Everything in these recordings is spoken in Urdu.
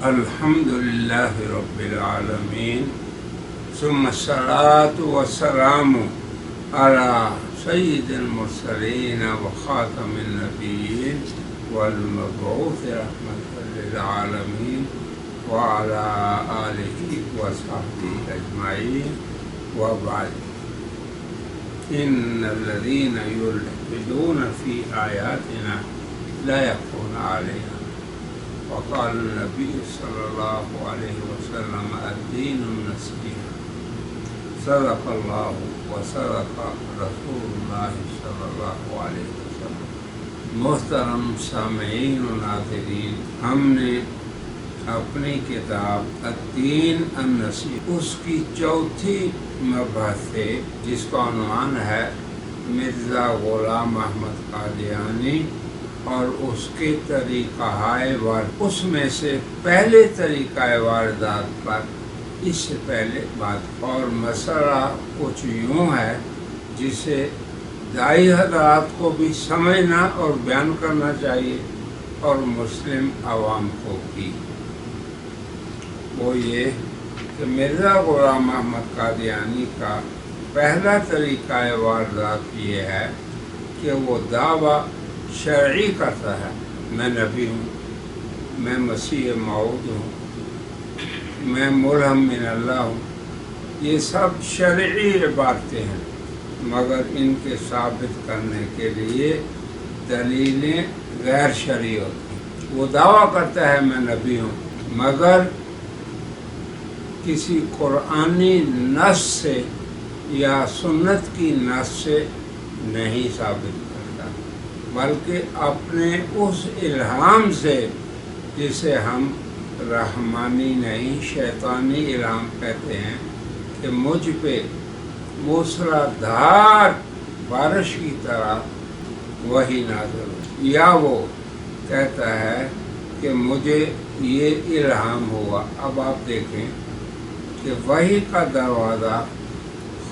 الحمدللہ رب العالمین ثم الصلاة والسلام علی سید المرسلین وخاتم النبیین والمبعوث رحمۃ للعالمین وعلی آلہ وصحبہ اجمعین وبعد ان الذین یلحدون فی آیاتنا لا یخفون علیہا وقال النبی صلی اللہ علیہ وسلم الدین النصیحہ صدق اللہ وصدق رسول اللہ صلی اللہ علیہ وسلم۔ محترم سامعین و ناظرین، ہم نے اپنی کتاب الدین النصیحہ اس کی چوتھی مبحث ہے جس کا عنوان ہے مرزا غلام احمد قادیانی اور اس کے طریقہ واردات۔ اس میں سے پہلے طریقہ واردات پر اس سے پہلے بات، اور مسئلہ کچھ یوں ہے جسے داعی حضرات کو بھی سمجھنا اور بیان کرنا چاہیے اور مسلم عوام کو بھی۔ وہ یہ کہ مرزا غلام احمد قادیانی کا پہلا طریقہ واردات یہ ہے کہ وہ دعویٰ شرعی کرتا ہے، میں نبی ہوں، میں مسیح موعود ہوں، میں ملہم من اللہ ہوں۔ یہ سب شرعی عبارتیں ہیں، مگر ان کے ثابت کرنے کے لیے دلیلیں غیر شرعی ہوتی ہیں۔ وہ دعویٰ کرتا ہے میں نبی ہوں، مگر کسی قرآنی نص سے یا سنت کی نص سے نہیں ثابت کرتا، بلکہ اپنے اس الہام سے جسے ہم رحمانی نہیں شیطانی الہام کہتے ہیں کہ مجھ پہ موسلادھار بارش کی طرح وحی نازل ہو، یا وہ کہتا ہے کہ مجھے یہ الہام ہوا۔ اب آپ دیکھیں کہ وحی کا دروازہ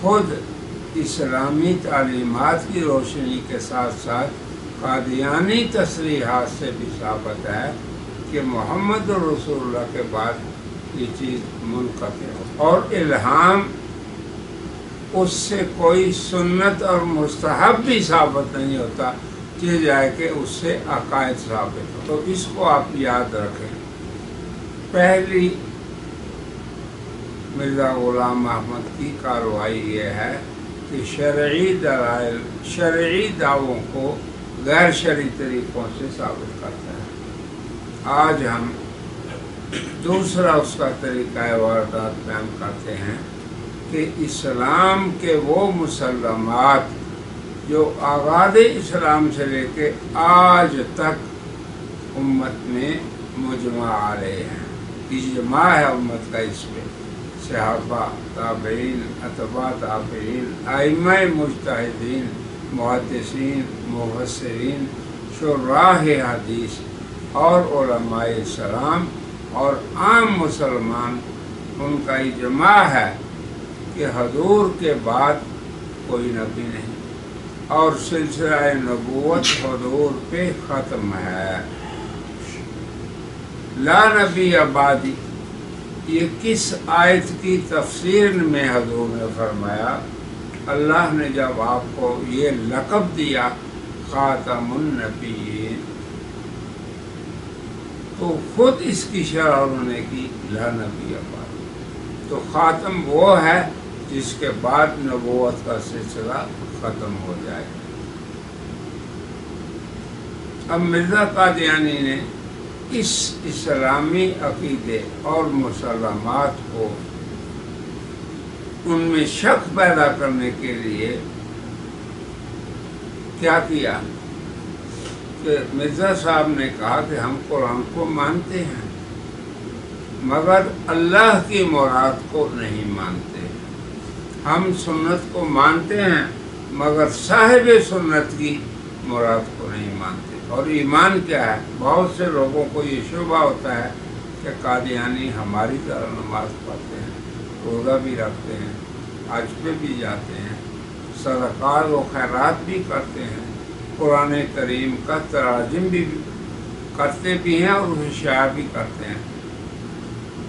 خود اسلامی تعلیمات کی روشنی کے ساتھ ساتھ قادیانی تصریحات سے بھی ثابت ہے کہ محمد رسول اللہ کے بعد یہ چیز منقطع ہو، اور الہام اس سے کوئی سنت اور مستحب بھی ثابت نہیں ہوتا کہ جائے کہ اس سے عقائد ثابت ہو۔ تو اس کو آپ یاد رکھیں۔ پہلی مرزا غلام احمد کی کارروائی یہ ہے کہ شرعی دلائل شرعی دعووں کو غیر شرعی طریقوں سے ثابت کرتا ہے۔ آج ہم دوسرا اس کا طریقہ واردات بیان کرتے ہیں کہ اسلام کے وہ مسلمات جو آغاز اسلام سے لے کے آج تک امت میں مجمع علیہ ہیں، اجماع ہے امت کا اس پہ، صحابہ، تابعین، اتباع تابعین، ائمہ مجتہدین، محدثین، مفسرین، شراح حدیث اور علماء اسلام اور عام مسلمان، ان کا اجماع ہے کہ حضور کے بعد کوئی نبی نہیں اور سلسلہ نبوت حضور پہ ختم ہے۔ لا نبی بعدی، یہ کس آیت کی تفسیر میں حضور نے فرمایا؟ اللہ نے جب آپ کو یہ لقب دیا خاتم النبیین، تو خود اس کی شرح انہوں نے کی لا نبی بعد۔ تو خاتم وہ ہے جس کے بعد نبوت کا سلسلہ ختم ہو جائے۔ اب مرزا قادیانی نے اس اسلامی عقیدے اور مسلمات کو ان میں شک پیدا کرنے کے لیے کیا کیا کہ مرزا صاحب نے کہا کہ ہم قرآن کو مانتے ہیں مگر اللہ کی مراد کو نہیں مانتے، ہم سنت کو مانتے ہیں مگر صاحب سنت کی مراد کو نہیں مانتے۔ اور ایمان کیا ہے؟ بہت سے لوگوں کو یہ شبہ ہوتا ہے کہ قادیانی ہماری طرح نماز پڑھتے ہیں، روزہ بھی رکھتے ہیں، حج پہ بھی جاتے ہیں، صدقات و خیرات بھی کرتے ہیں، قرآن کریم کا تراجم بھی کرتے بھی ہیں اور اسے شائع بھی کرتے ہیں،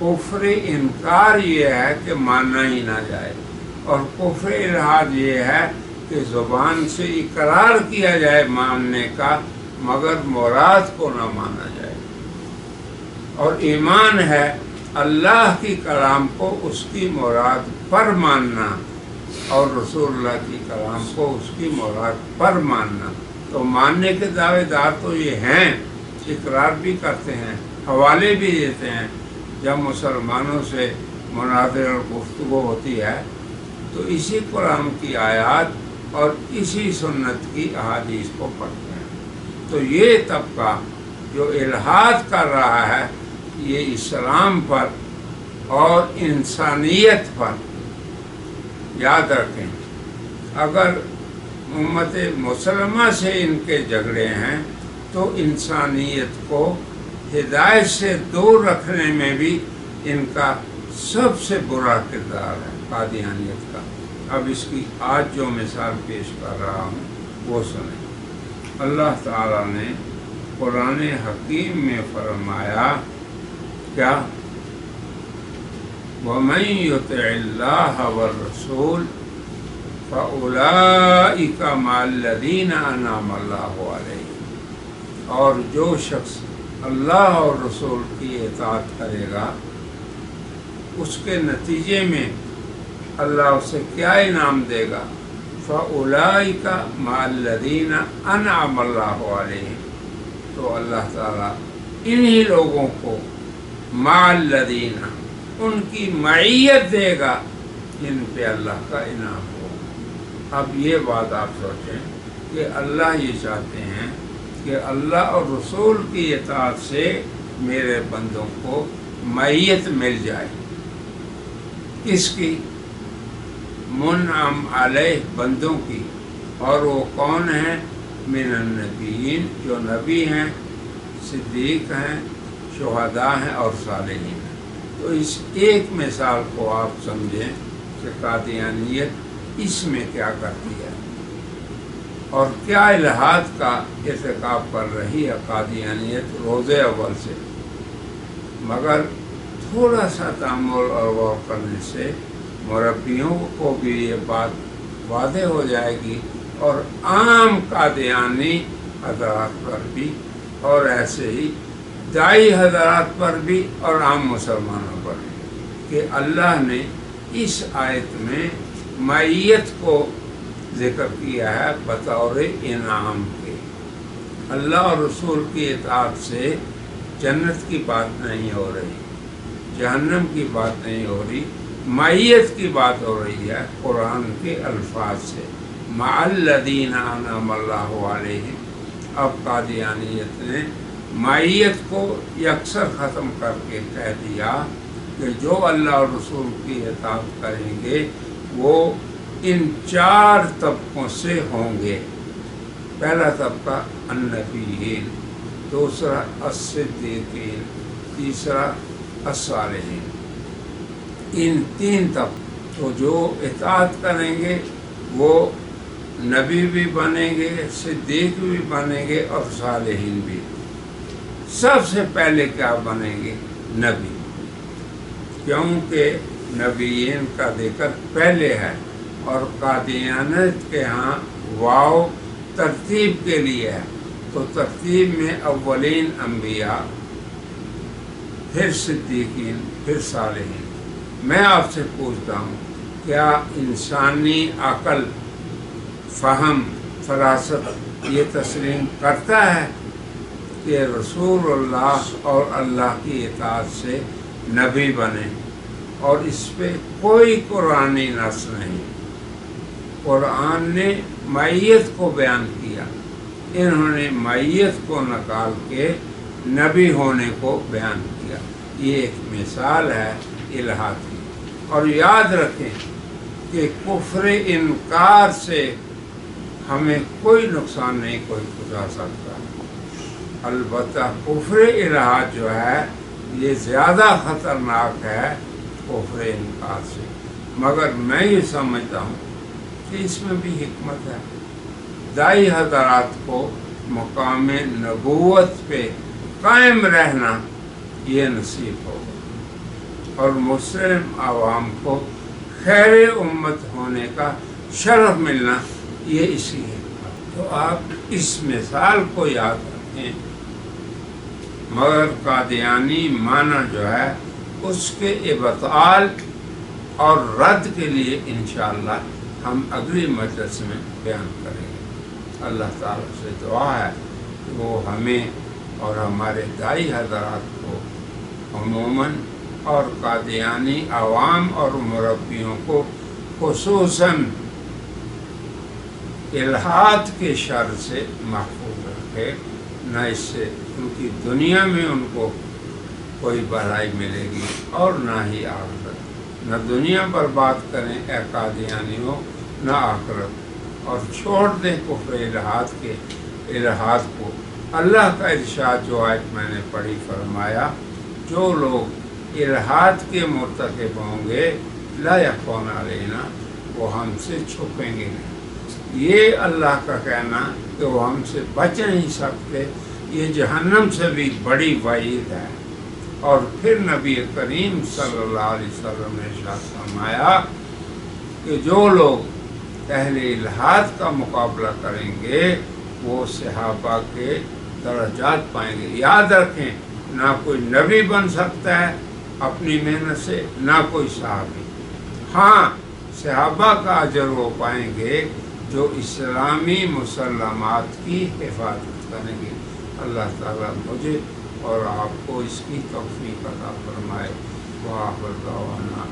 کفر انکار یہ ہے کہ مانا ہی نہ جائے، اور کفر الحاد یہ ہے کہ زبان سے اقرار کیا جائے ماننے کا مگر مراد کو نہ مانا جائے۔ اور ایمان ہے اللہ کی کلام کو اس کی مراد پر ماننا اور رسول اللہ کی کلام کو اس کی مراد پر ماننا۔ تو ماننے کے دعوے دار تو یہ ہیں، اقرار بھی کرتے ہیں، حوالے بھی دیتے ہیں۔ جب مسلمانوں سے مناظر اور گفتگو ہوتی ہے تو اسی قرآن کی آیات اور اسی سنت کی احادیث کو پڑھتے ہیں۔ تو یہ طبقہ جو الحاد کر رہا ہے یہ اسلام پر اور انسانیت پر، یاد رکھیں اگر امت مسلمہ سے ان کے جھگڑے ہیں تو انسانیت کو ہدایت سے دور رکھنے میں بھی ان کا سب سے برا کردار ہے قادیانیت کا۔ اب اس کی آج جو مثال پیش کر رہا ہوں وہ سنیں۔ اللہ تعالیٰ نے قرآن حکیم میں فرمایا کیا؟ وَمَن يُطِعِ اللَّهَ وَالرَّسُولَ فَأُولَئِكَ مَعَ الَّذِينَ أَنْعَمَ اللَّهُ عَلَيْهِمْ، اور جو شخص اللہ اور رسول کی اطاعت کرے گا اس کے نتیجے میں اللہ اسے کیا انعام دے گا؟ فَأُولَئِكَ مَعَ الَّذِينَ أَنْعَمَ اللَّهُ عَلَيْهِمْ، تو اللہ تعالیٰ انہی لوگوں کو مَعَ الَّذِينَ ان کی معیت دے گا جن پہ اللہ کا انعام ہوگا۔ اب یہ بات آپ سوچیں کہ اللہ یہ چاہتے ہیں کہ اللہ اور رسول کی اطاعت سے میرے بندوں کو معیت مل جائے۔ کس کی؟ منعم علیہ بندوں کی، اور وہ کون ہیں؟ من النبیین، جو نبی ہیں، صدیق ہیں، شہداء ہیں اور صالحین ہیں۔ تو اس ایک مثال کو آپ سمجھیں کہ قادیانیت اس میں کیا کرتی ہے اور کیا الحاد کا ارتکاب کر رہی ہے قادیانیت روز اول سے۔ مگر تھوڑا سا تأمل اور غور کرنے سے مربیوں کو بھی یہ بات واضح ہو جائے گی، اور عام قادیانی حضرات پر بھی، اور ایسے ہی داعی حضرات پر بھی، اور عام مسلمانوں پر بھی، کہ اللہ نے اس آیت میں معیت کو ذکر کیا ہے بطور انعام کے۔ اللہ اور رسول کی اطاعت سے جنت کی بات نہیں ہو رہی، جہنم کی بات نہیں ہو رہی، معیت کی بات ہو رہی ہے قرآن کے الفاظ سے، مع الذین انعم اللہ علیہم۔ اب قادیانیت نے معیت کو یکسر ختم کر کے کہہ دیا کہ جو اللہ اور رسول کی اطاعت کریں گے وہ ان 4 طبقوں سے ہوں گے۔ پہلا طبقہ النبیین، دوسرا الصدیقین، تیسرا الصالحین۔ ان 3 طبقوں، تو جو اطاعت کریں گے وہ نبی بھی بنیں گے، صدیق بھی بنیں گے اور صالحین بھی۔ سب سے پہلے کیا بنیں گے؟ نبی، کیونکہ نبیین کا ذکر پہلے ہے، اور قادیانیت کے ہاں واو ترتیب کے لیے ہے، تو ترتیب میں اولین انبیاء، پھر صدیقین، پھر صالحین۔ میں آپ سے پوچھتا ہوں کیا انسانی عقل، فہم، فراست یہ تسلیم کرتا ہے کہ رسول اللہ اور اللہ کی اطاعت سے نبی بنے، اور اس پہ کوئی قرآنی نص نہیں؟ قرآن نے معیت کو بیان کیا، انہوں نے معیت کو نکال کے نبی ہونے کو بیان کیا۔ یہ ایک مثال ہے الحاد کی۔ اور یاد رکھیں کہ کفر انکار سے ہمیں کوئی نقصان نہیں کوئی پہنچا سکتا، البتہ کفر الحاد جو ہے یہ زیادہ خطرناک ہے کفر انکار سے۔ مگر میں یہ سمجھتا ہوں کہ اس میں بھی حکمت ہے، داعی حضرات کو مقام نبوت پہ قائم رہنا یہ نصیب ہوگا۔ اور مسلم عوام کو خیر امت ہونے کا شرف ملنا، یہ اس لیے۔ تو آپ اس مثال کو یاد رکھیں۔ مگر قادیانی معنی جو ہے اس کے ابطال اور رد کے لیے انشاءاللہ ہم اگلی مجلس میں بیان کریں گے۔ اللہ تعالیٰ سے دعا ہے کہ وہ ہمیں اور ہمارے دائی حضرات کو عموماً اور قادیانی عوام اور مربیوں کو خصوصاً الحاد کے شر سے محفوظ رکھے، نہ اس سے کیونکہ دنیا میں ان کو کوئی بھلائی ملے گی اور نہ ہی آخرت۔ نہ دنیا برباد کریں اے قادیانیوں، نہ آخرت، اور چھوڑ دیں کفر الحاد کو۔ اللہ کا ارشاد جو آیت میں نے پڑھی فرمایا، جو لوگ الحاد کے مرتکب ہوں گے لا یخفون علینا، وہ ہم سے چھپیں گے نہیں۔ یہ اللہ کا کہنا کہ وہ ہم سے بچ نہیں سکتے، یہ جہنم سے بھی بڑی وعید ہے۔ اور پھر نبی کریم صلی اللہ علیہ وسلم نے ارشاد فرمایا کہ جو لوگ اہل الحاد کا مقابلہ کریں گے وہ صحابہ کے درجات پائیں گے۔ یاد رکھیں، نہ کوئی نبی بن سکتا ہے اپنی محنت سے، نہ کوئی صحابی۔ ہاں، صحابہ کا اجر وہ پائیں گے جو اسلامی مسلمات کی حفاظت کریں گے۔ اللہ تعالیٰ مجھے اور آپ کو اس کی توفیق عطا فرمائے۔ وآخر دعوانا